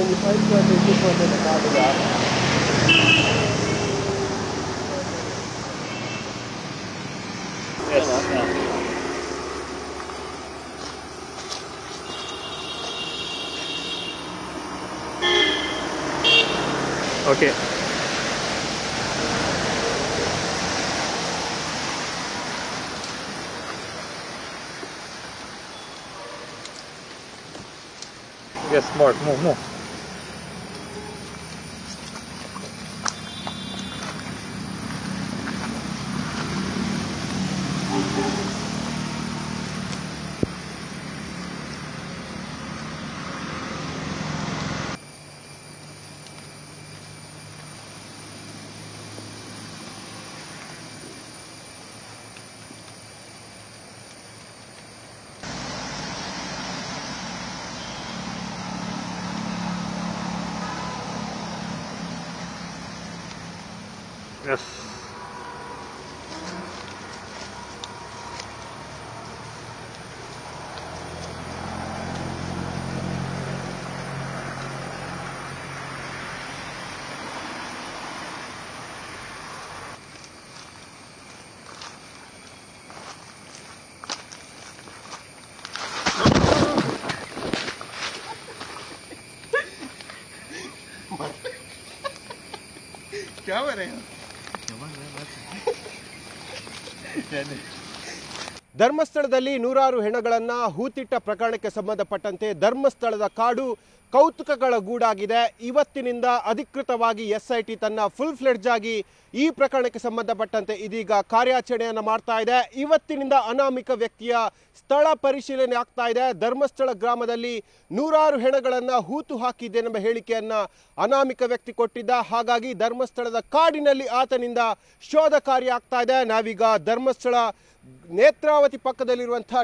when you find one, you put one in the top of that. Yes. Okay. Yes, more, move. Yes. क्या हो रहे हैं? ಧರ್ಮಸ್ಥಳದಲ್ಲಿ ನೂರಾರು ಹೆಣಗಳನ್ನು ಹೂತಿಟ್ಟ ಪ್ರಕರಣಕ್ಕೆ ಸಂಬಂಧಪಟ್ಟಂತೆ ಧರ್ಮಸ್ಥಳದ ಕಾಡು ಕೌತುಕಗಳ ಗೂಡಾಗಿದೆ. ಇವತ್ತಿನಿಂದ ಅಧಿಕೃತವಾಗಿ SIT ತನ್ನ ಫುಲ್ ಫ್ಲೆಡ್ಜ್ ಆಗಿ ಈ ಪ್ರಕರಣಕ್ಕೆ ಸಂಬಂಧಪಟ್ಟಂತೆ ಇದೀಗ ಕಾರ್ಯಾಚರಣೆಯನ್ನು ಮಾಡ್ತಾ ಇದೆ. ಇವತ್ತಿನಿಂದ ಅನಾಮಿಕ ವ್ಯಕ್ತಿಯ ಸ್ಥಳ ಪರಿಶೀಲನೆ ಆಗ್ತಾ ಇದೆ. ಧರ್ಮಸ್ಥಳ ಗ್ರಾಮದಲ್ಲಿ ನೂರಾರು ಹೆಣಗಳನ್ನು ಹೂತು ಹಾಕಿದ್ದೇನೆಂಬ ಹೇಳಿಕೆಯನ್ನು ಅನಾಮಿಕ ವ್ಯಕ್ತಿ ಕೊಟ್ಟಿದ್ದ. ಹಾಗಾಗಿ ಧರ್ಮಸ್ಥಳದ ಕಾಡಿನಲ್ಲಿ ಆತನಿಂದ ಶೋಧ ಕಾರ್ಯ ಆಗ್ತಾ ಇದೆ. ನಾವೀಗ ಧರ್ಮಸ್ಥಳ ನೇತ್ರಾವತಿ ಪಕ್ಕದಲ್ಲಿರುವಂತಹ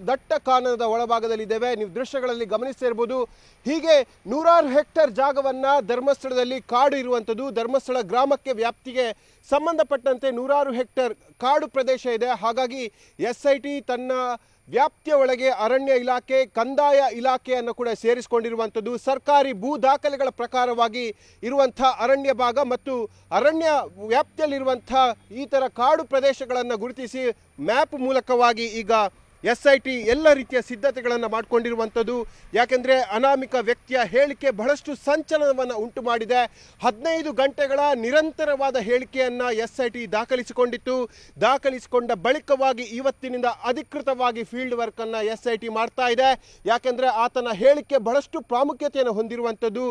ದಟ್ಟ ಕಾನನದ ಒಳಭಾಗದಲ್ಲಿದ್ದೇವೆ. ನೀವು ದೃಶ್ಯಗಳಲ್ಲಿ ಗಮನಿಸ್ತಾ ಇರ್ಬೋದು. ಹೀಗೆ ನೂರಾರು ಹೆಕ್ಟೇರ್ ಜಾಗವನ್ನು ಧರ್ಮಸ್ಥಳದಲ್ಲಿ ಕಾಡು ಇರುವಂಥದ್ದು. ಧರ್ಮಸ್ಥಳ ಗ್ರಾಮಕ್ಕೆ ವ್ಯಾಪ್ತಿಗೆ ಸಂಬಂಧಪಟ್ಟಂತೆ ನೂರಾರು ಹೆಕ್ಟೇರ್ ಕಾಡು ಪ್ರದೇಶ ಇದೆ. ಹಾಗಾಗಿ SIT ತನ್ನ ವ್ಯಾಪ್ತಿಯ ಒಳಗೆ ಅರಣ್ಯ ಇಲಾಖೆ, ಕಂದಾಯ ಇಲಾಖೆಯನ್ನು ಕೂಡ ಸೇರಿಸಿಕೊಂಡಿರುವಂಥದ್ದು. ಸರ್ಕಾರಿ ಭೂ ದಾಖಲೆಗಳ ಪ್ರಕಾರವಾಗಿ ಇರುವಂಥ ಅರಣ್ಯ ಭಾಗ ಮತ್ತು ಅರಣ್ಯ ವ್ಯಾಪ್ತಿಯಲ್ಲಿರುವಂಥ ಈ ಥರ ಕಾಡು ಪ್ರದೇಶಗಳನ್ನು ಗುರುತಿಸಿ ಮ್ಯಾಪ್ ಮೂಲಕವಾಗಿ ಈಗ SIT ಎಲ್ಲ ರೀತಿಯ ಸಿದ್ಧತೆಗಳನ್ನು ಮಾಡಿಕೊಂಡಿರುವಂಥದ್ದು. ಯಾಕೆಂದರೆ ಅನಾಮಿಕ ವ್ಯಕ್ತಿಯ ಹೇಳಿಕೆ ಬಹಳಷ್ಟು ಸಂಚಲನವನ್ನು ಉಂಟು ಮಾಡಿದೆ. 15 ಗಂಟೆಗಳ ನಿರಂತರವಾದ ಹೇಳಿಕೆಯನ್ನು SIT ದಾಖಲಿಸಿಕೊಂಡಿತ್ತು. ದಾಖಲಿಸಿಕೊಂಡ ಬಳಿಕವಾಗಿ ಇವತ್ತಿನಿಂದ ಅಧಿಕೃತವಾಗಿ ಫೀಲ್ಡ್ ವರ್ಕನ್ನು SIT ಮಾಡ್ತಾ ಇದೆ. ಯಾಕೆಂದರೆ ಆತನ ಹೇಳಿಕೆ ಬಹಳಷ್ಟು ಪ್ರಾಮುಖ್ಯತೆಯನ್ನು ಹೊಂದಿರುವಂಥದ್ದು.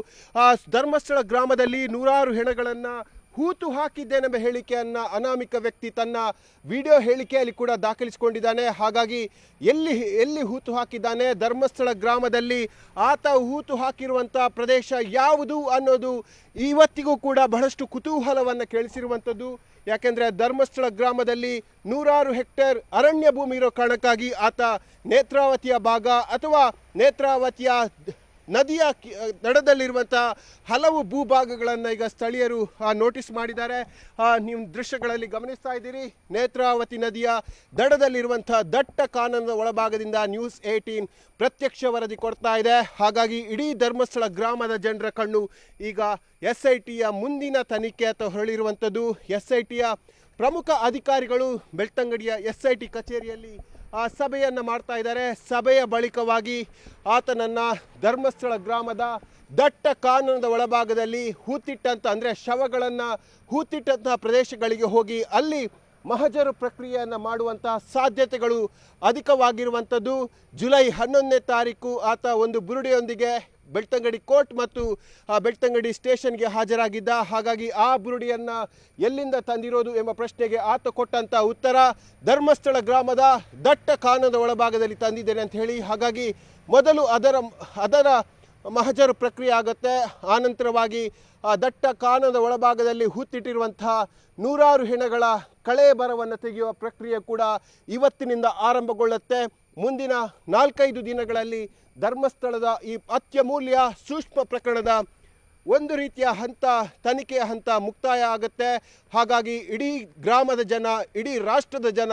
ಧರ್ಮಸ್ಥಳ ಗ್ರಾಮದಲ್ಲಿ ನೂರಾರು ಹೆಣಗಳನ್ನು ಹೂತು ಹಾಕಿದ್ದೇನೆಂಬ ಹೇಳಿಕೆಯನ್ನು ಅನಾಮಿಕ ವ್ಯಕ್ತಿ ತನ್ನ ವಿಡಿಯೋ ಹೇಳಿಕೆಯಲ್ಲಿ ಕೂಡ ದಾಖಲಿಸಿಕೊಂಡಿದ್ದಾನೆ. ಹಾಗಾಗಿ ಎಲ್ಲಿ ಹೂತು ಹಾಕಿದ್ದಾನೆ, ಧರ್ಮಸ್ಥಳ ಗ್ರಾಮದಲ್ಲಿ ಆತ ಹೂತು ಹಾಕಿರುವಂಥ ಪ್ರದೇಶ ಯಾವುದು ಅನ್ನೋದು ಇವತ್ತಿಗೂ ಕೂಡ ಬಹಳಷ್ಟು ಕುತೂಹಲವನ್ನು ಕೇಳಿಸಿರುವಂಥದ್ದು. ಯಾಕೆಂದರೆ ಧರ್ಮಸ್ಥಳ ಗ್ರಾಮದಲ್ಲಿ ನೂರಾರು ಹೆಕ್ಟೇರ್ ಅರಣ್ಯ ಭೂಮಿ ಇರೋ ಕಾರಣಕ್ಕಾಗಿ ಆತ ನೇತ್ರಾವತಿಯ ಭಾಗ ಅಥವಾ ನೇತ್ರಾವತಿಯ ನದಿಯ ದಡದಲ್ಲಿರುವಂಥ ಹಲವು ಭೂಭಾಗಗಳನ್ನು ಈಗ ಸ್ಥಳೀಯರು ನೋಟಿಸ್ ಮಾಡಿದ್ದಾರೆ. ನೀವು ದೃಶ್ಯಗಳಲ್ಲಿ ಗಮನಿಸ್ತಾ ಇದ್ದೀರಿ. ನೇತ್ರಾವತಿ ನದಿಯ ದಡದಲ್ಲಿರುವಂಥ ದಟ್ಟ ಕಾನನದ ಒಳಭಾಗದಿಂದ ನ್ಯೂಸ್ 18 ಪ್ರತ್ಯಕ್ಷ ವರದಿ ಕೊಡ್ತಾ ಇದೆ. ಹಾಗಾಗಿ ಇಡೀ ಧರ್ಮಸ್ಥಳ ಗ್ರಾಮದ ಜನರ ಕಣ್ಣು ಈಗ SITಯ ಮುಂದಿನ ತನಿಖೆ ಅಥವಾ ಹೊರಳಿರುವಂಥದ್ದು. SITಯ ಪ್ರಮುಖ ಅಧಿಕಾರಿಗಳು ಬೆಳ್ತಂಗಡಿಯ SIT ಕಚೇರಿಯಲ್ಲಿ ಸಭೆಯನ್ನು ಮಾಡ್ತಾ ಇದ್ದಾರೆ. ಸಭೆಯ ಬಳಿಕವಾಗಿ ಆತನನ್ನು ಧರ್ಮಸ್ಥಳ ಗ್ರಾಮದ ದಟ್ಟ ಕಾನನದ ಒಳಭಾಗದಲ್ಲಿ ಹೂತಿಟ್ಟಂಥ ಅಂದರೆ ಶವಗಳನ್ನು ಹೂತಿಟ್ಟಂತಹ ಪ್ರದೇಶಗಳಿಗೆ ಹೋಗಿ ಅಲ್ಲಿ ಮಹಜರು ಪ್ರಕ್ರಿಯೆಯನ್ನು ಮಾಡುವಂತಹ ಸಾಧ್ಯತೆಗಳು ಅಧಿಕವಾಗಿರುವಂಥದ್ದು. ಜುಲೈ 11ನೇ ತಾರೀಕು ಆತ ಒಂದು ಬುರುಡೆಯೊಂದಿಗೆ ಬೆಳ್ತಂಗಡಿ ಕೋರ್ಟ್ ಮತ್ತು ಬೆಳ್ತಂಗಡಿ ಸ್ಟೇಷನ್ಗೆ ಹಾಜರಾಗಿದ್ದ. ಹಾಗಾಗಿ ಆ ಬುರುಡಿಯನ್ನು ಎಲ್ಲಿಂದ ತಂದಿರೋದು ಎಂಬ ಪ್ರಶ್ನೆಗೆ ಆತ ಕೊಟ್ಟಂಥ ಉತ್ತರ ಧರ್ಮಸ್ಥಳ ಗ್ರಾಮದ ದಟ್ಟ ಕಾನನದ ಒಳಭಾಗದಲ್ಲಿ ತಂದಿದ್ದೇನೆ ಅಂತ ಹೇಳಿ. ಹಾಗಾಗಿ ಮೊದಲು ಅದರ ಮಹಜರು ಪ್ರಕ್ರಿಯೆ ಆಗುತ್ತೆ. ಆನಂತರವಾಗಿ ದಟ್ಟ ಕಾನನದ ಒಳಭಾಗದಲ್ಲಿ ಹೂತಿಟ್ಟಿರುವಂತಹ ನೂರಾರು ಹೆಣಗಳ ಕಳೆ ಬರವನ್ನು ತೆಗೆಯುವ ಪ್ರಕ್ರಿಯೆ ಕೂಡ ಇವತ್ತಿನಿಂದ ಆರಂಭಗೊಳ್ಳುತ್ತೆ. ಮುಂದಿನ 4-5 ದಿನಗಳಲ್ಲಿ ಧರ್ಮಸ್ಥಳದ ಈ ಅತ್ಯಮೂಲ್ಯ ಸೂಕ್ಷ್ಮ ಪ್ರಕರಣದ ಒಂದು ರೀತಿಯ ತನಿಖೆಯ ಹಂತ ಮುಕ್ತಾಯ ಆಗುತ್ತೆ. ಹಾಗಾಗಿ ಇಡೀ ಗ್ರಾಮದ ಜನ, ಇಡೀ ರಾಷ್ಟ್ರದ ಜನ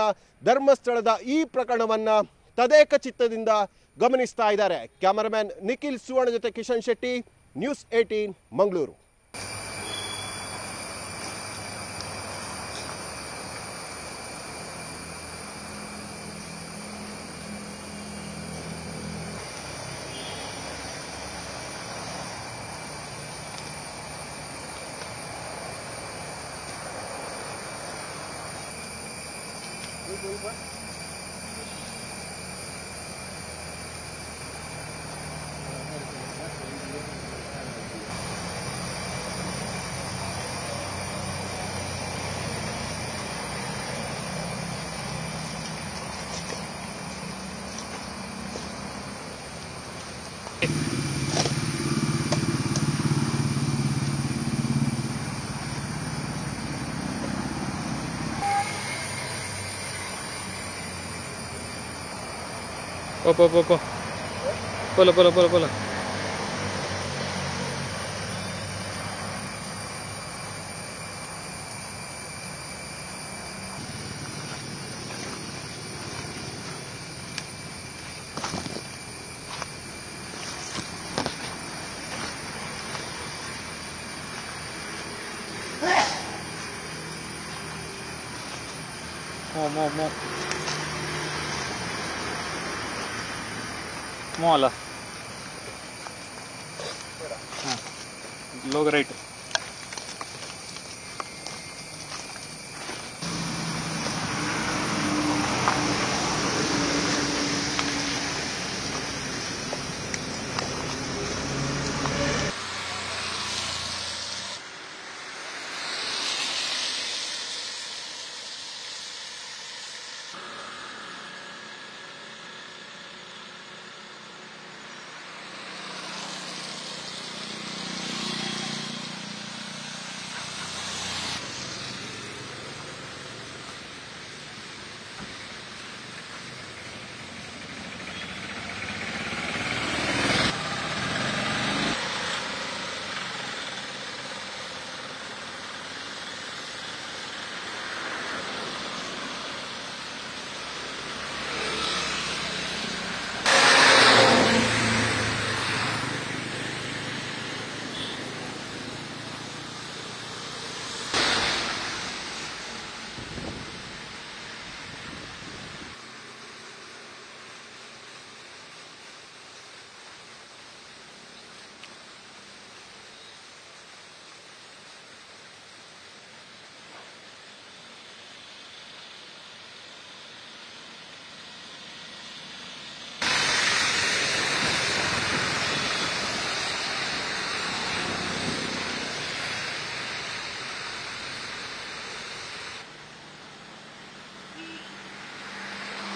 ಧರ್ಮಸ್ಥಳದ ಈ ಪ್ರಕರಣವನ್ನು ತದೇಕ ಚಿತ್ತದಿಂದ ಗಮನಿಸ್ತಾ ಇದ್ದಾರೆ. ಕ್ಯಾಮರಾಮ್ಯಾನ್ ನಿಖಿಲ್ ಸುವರ್ಣ ಜೊತೆ Kishan Shetty, news 18 Mangaluru. Po. Pola. Mo ala. Log right.